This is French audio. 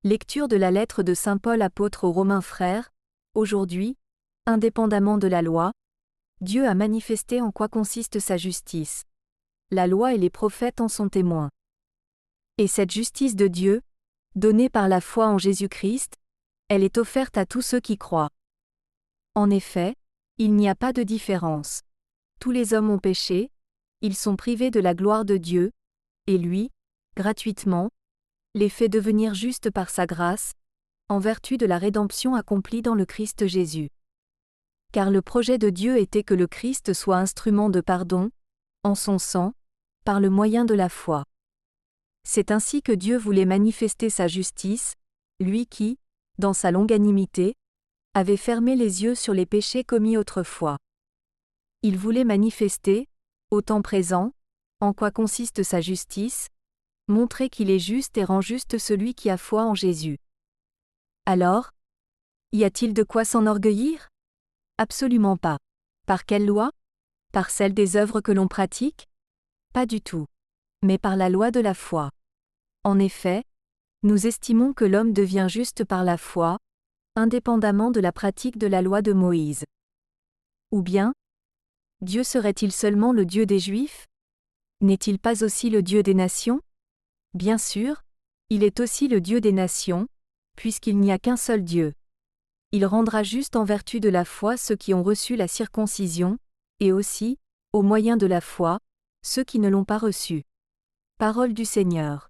Lecture de la lettre de saint Paul apôtre aux Romains. Frères, aujourd'hui, indépendamment de la loi, Dieu a manifesté en quoi consiste sa justice. La loi et les prophètes en sont témoins. Et cette justice de Dieu, donnée par la foi en Jésus-Christ, elle est offerte à tous ceux qui croient. En effet, il n'y a pas de différence. Tous les hommes ont péché, ils sont privés de la gloire de Dieu, et lui, gratuitement, les fait devenir justes par sa grâce, en vertu de la rédemption accomplie dans le Christ Jésus. Car le projet de Dieu était que le Christ soit instrument de pardon, en son sang, par le moyen de la foi. C'est ainsi que Dieu voulait manifester sa justice, lui qui, dans sa longanimité, avait fermé les yeux sur les péchés commis autrefois. Il voulait manifester, au temps présent, en quoi consiste sa justice, montrer qu'il est juste et rend juste celui qui a foi en Jésus. Alors, y a-t-il de quoi s'enorgueillir ? Absolument pas. Par quelle loi ? Par celle des œuvres que l'on pratique ? Pas du tout. Mais par la loi de la foi. En effet, nous estimons que l'homme devient juste par la foi, indépendamment de la pratique de la loi de Moïse. Ou bien, Dieu serait-il seulement le Dieu des Juifs ? N'est-il pas aussi le Dieu des nations ? Bien sûr, il est aussi le Dieu des nations, puisqu'il n'y a qu'un seul Dieu. Il rendra juste en vertu de la foi ceux qui ont reçu la circoncision, et aussi, au moyen de la foi, ceux qui ne l'ont pas reçue. Parole du Seigneur.